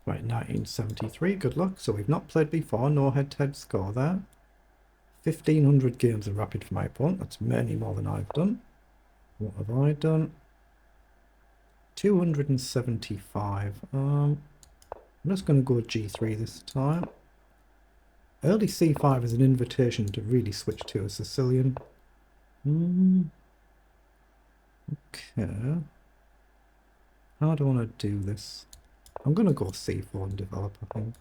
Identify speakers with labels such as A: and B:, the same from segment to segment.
A: Right, 1973, good luck. So we've not played before, no head-to-head score there. 1,500 games of Rapid for my opponent, that's many more than I've done. What have I done? 275. I'm just going to go G3 this time. Early C5 is an invitation to really switch to a Sicilian. Okay. How do I want to do this? I'm going to go C4 and develop, I think.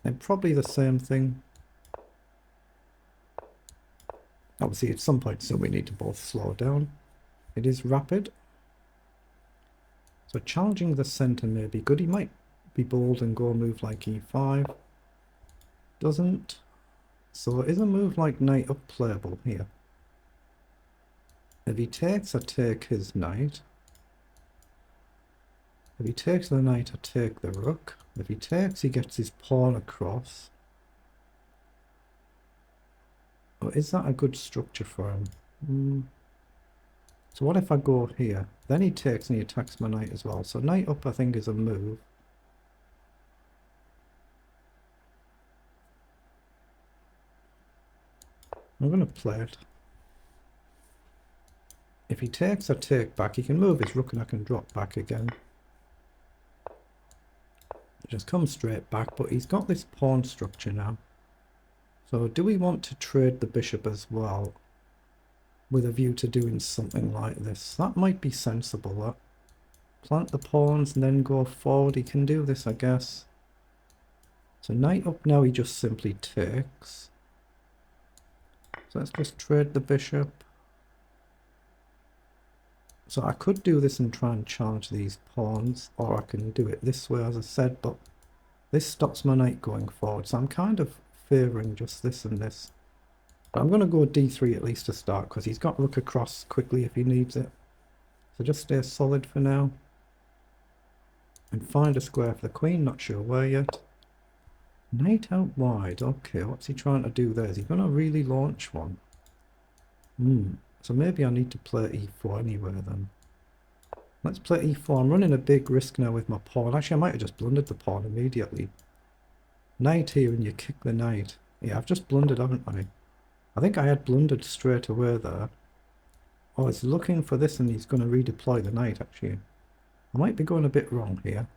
A: And probably the same thing. Obviously, at some point soon we need to both slow down. It is rapid. So challenging the centre may be good. He might be bold and go move like E5. Doesn't. So is a move like knight up playable here? If he takes, I take his knight. If he takes the knight, I take the rook. If he takes, he gets his pawn across. Oh, is that a good structure for him? So what if I go here? Then he takes and he attacks my knight as well. So knight up, I think, is a move. I'm going to play it. If he takes, I take back. He can move his rook and I can drop back again. Just come straight back, but he's got this pawn structure now. So do we want to trade the bishop as well? With a view to doing something like this. That might be sensible, that. Plant the pawns and then go forward. He can do this, I guess. So knight up now, he just simply takes. So let's just trade the bishop. So I could do this and try and challenge these pawns, or I can do it this way, as I said, but this stops my knight going forward. So I'm kind of favouring just this and this. But I'm going to go d3 at least to start, because he's got rook across quickly if he needs it. So just stay solid for now. And find a square for the queen, not sure where yet. Knight out wide, okay, what's he trying to do there? Is he going to really launch one? So maybe I need to play e4 anyway then. Let's play e4. I'm running a big risk now with my pawn. Actually, I might have just blundered the pawn immediately. Knight here and you kick the knight. Yeah, I've just blundered, haven't I? I think I had blundered straight away there. Oh, he's looking for this and he's going to redeploy the knight, actually. I might be going a bit wrong here.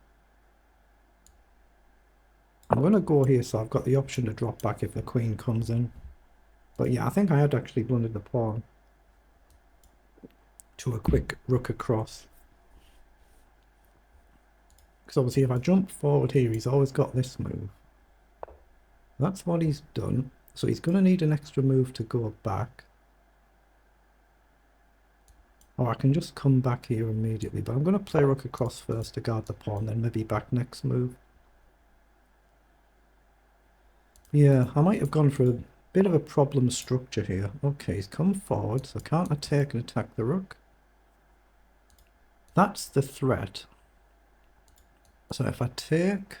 A: I'm going to go here so I've got the option to drop back if the queen comes in. But yeah, I think I had actually blundered the pawn to a quick rook across. Because obviously if I jump forward here, he's always got this move. That's what he's done. So he's going to need an extra move to go back. Or I can just come back here immediately. But I'm going to play rook across first to guard the pawn, then maybe back next move. Yeah, I might have gone for a bit of a problem structure here. Okay, he's come forward, so can't I take and attack the rook? That's the threat. So if I take...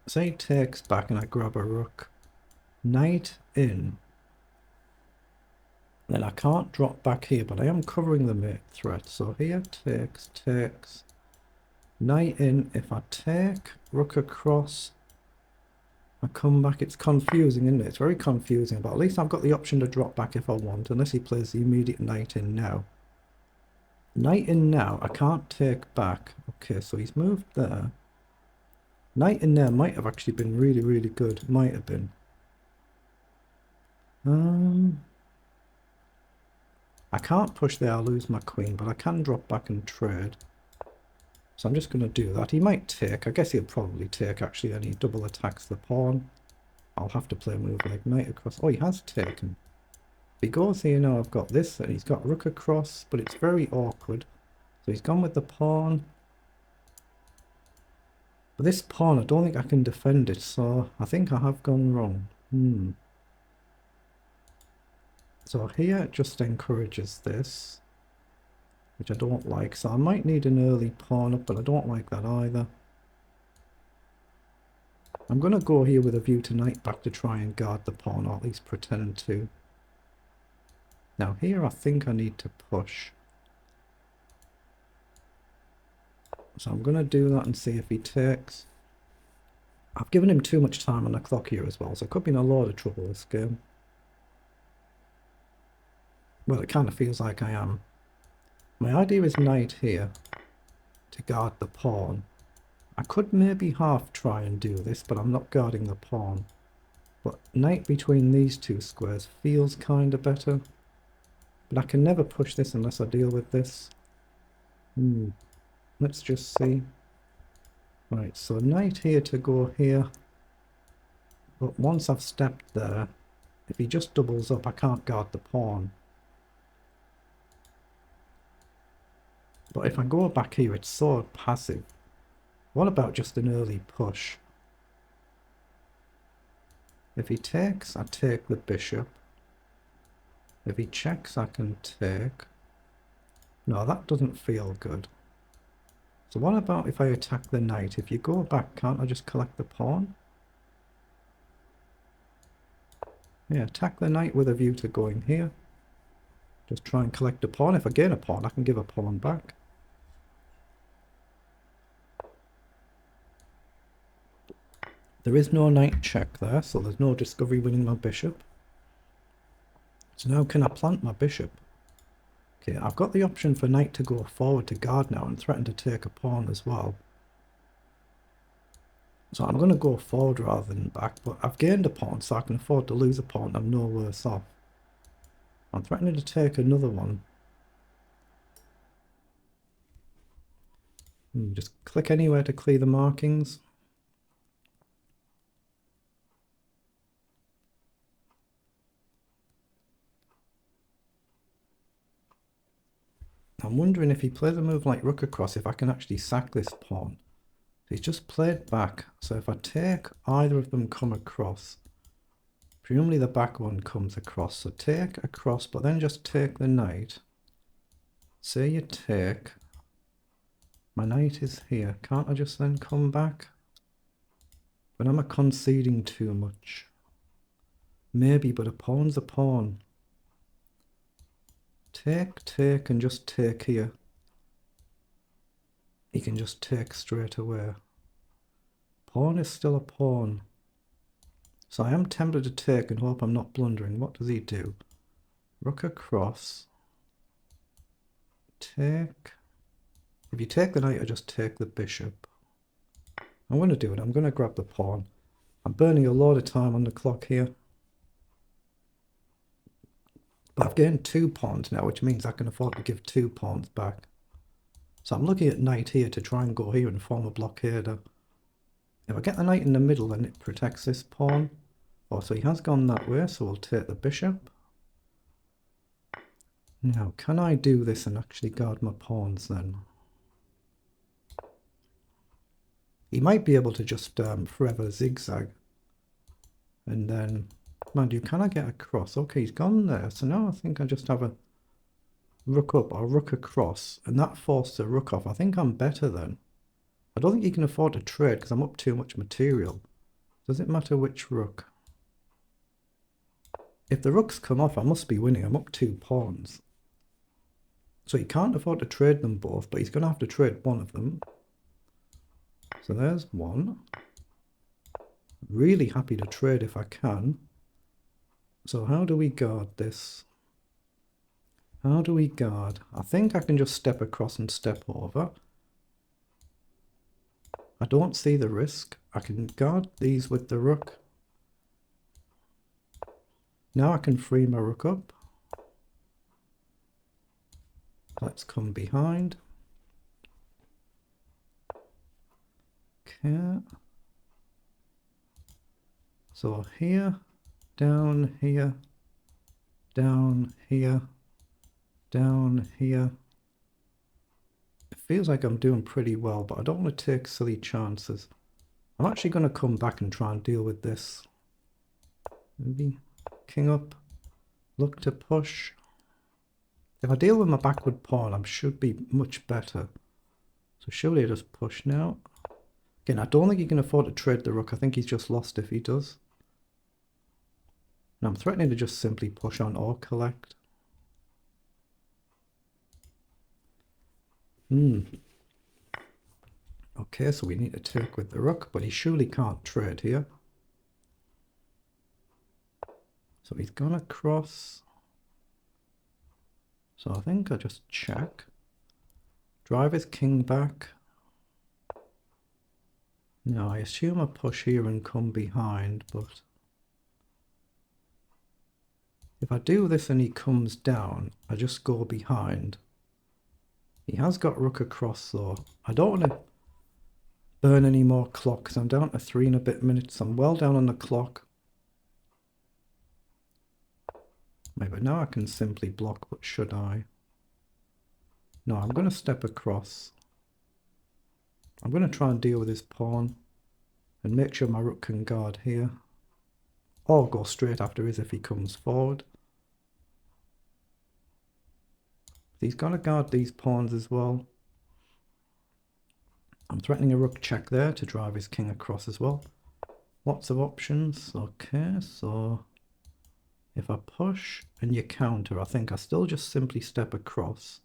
A: Say he takes back and I grab a rook. Knight in. Then I can't drop back here, but I am covering the mate threat. So here, takes. Knight in. If I take, rook across, I come back. It's confusing, isn't it? It's very confusing, but at least I've got the option to drop back if I want, unless he plays the immediate knight in now. Knight in now, I can't take back. Okay, so he's moved there. Knight in there might have actually been really, really good. Might have been. I can't push there, I'll lose my queen, but I can drop back and trade. So I'm just going to do that. He might take. I guess he'll probably take, actually, and he double attacks the pawn. I'll have to play a move like knight across. Oh, he has taken. If he goes here now, I've got this, and he's got rook across, but it's very awkward. So he's gone with the pawn. But this pawn, I don't think I can defend it, so I think I have gone wrong. So here it just encourages this, which I don't like. So I might need an early pawn up, but I don't like that either. I'm going to go here with a view to knight back to try and guard the pawn, or at least pretend to. Now here I think I need to push. So I'm going to do that and see if he takes. I've given him too much time on the clock here as well, so I could be in a lot of trouble this game. Well, it kind of feels like I am. My idea is knight here to guard the pawn. I could maybe half try and do this, but I'm not guarding the pawn. But knight between these two squares feels kind of better. But I can never push this unless I deal with this. Let's just see. Right, so knight here to go here. But once I've stepped there, if he just doubles up, I can't guard the pawn. But if I go back here, it's so passive. What about just an early push? If he takes, I take the bishop. If he checks, I can take. No, that doesn't feel good. So what about if I attack the knight? If you go back, can't I just collect the pawn? Yeah, attack the knight with a view to going here. Just try and collect a pawn. If I gain a pawn, I can give a pawn back. There is no knight check there, so there's no discovery winning my bishop. So now can I plant my bishop? Okay, I've got the option for knight to go forward to guard now and threaten to take a pawn as well. So I'm going to go forward rather than back, but I've gained a pawn, so I can afford to lose a pawn. I'm no worse off. I'm threatening to take another one. Just click anywhere to clear the markings. I'm wondering if he plays a move like rook across, if I can actually sack this pawn. He's just played back, so if I take, either of them come across. Presumably the back one comes across, so take across, but then just take the knight. Say you take, my knight is here, can't I just then come back? But am I conceding too much? Maybe, but a pawn's a pawn. Take, and just take here. He can just take straight away. Pawn is still a pawn. So I am tempted to take and hope I'm not blundering. What does he do? Rook across. Take. If you take the knight, I just take the bishop. I'm going to do it. I'm going to grab the pawn. I'm burning a lot of time on the clock here. But I've gained 2 pawns now, which means I can afford to give 2 pawns back. So I'm looking at knight here to try and go here and form a blockader. If I get the knight in the middle, then it protects this pawn. Oh, so he has gone that way, so we'll take the bishop. Now, can I do this and actually guard my pawns then? He might be able to just forever zigzag. And then, mind you, can I get across? Okay, he's gone there. So now I think I just have a rook up or rook across. And that forced the rook off. I think I'm better then. I don't think he can afford to trade because I'm up too much material. Does it matter which rook? If the rooks come off, I must be winning. I'm up 2 pawns. So he can't afford to trade them both, but he's going to have to trade one of them. So there's one. Really happy to trade if I can. So how do we guard this? How do we guard? I think I can just step across and step over. I don't see the risk. I can guard these with the rook. Now I can free my rook up. Let's come behind. Okay. So here, down here, down here, down here. It feels like I'm doing pretty well, but I don't want to take silly chances. I'm actually going to come back and try and deal with this. Maybe king up, look to push. If I deal with my backward pawn, I should be much better. So surely I just push now. Again, I don't think he can afford to trade the rook. I think he's just lost if he does. Now I'm threatening to just simply push on or collect. Okay, so we need to take with the rook, but he surely can't trade here. So he's gonna cross. So I think I just check. Drive his king back. No, I assume I push here and come behind, but if I do this and he comes down, I just go behind. He has got rook across though. I don't want to burn any more clocks. I'm down to 3 and a bit minutes. I'm well down on the clock. Maybe now I can simply block, but should I? No, I'm going to step across. I'm going to try and deal with his pawn and make sure my rook can guard here. Or go straight after his if he comes forward. He's got to guard these pawns as well. I'm threatening a rook check there to drive his king across as well. Lots of options. Okay, so if I push and you counter, I think I still just simply step across.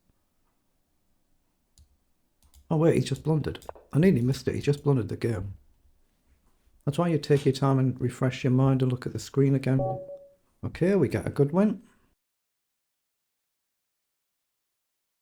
A: Oh wait, he's just blundered. I nearly missed it. He just blundered the game. That's why you take your time and refresh your mind and look at the screen again. Okay, we get a good win.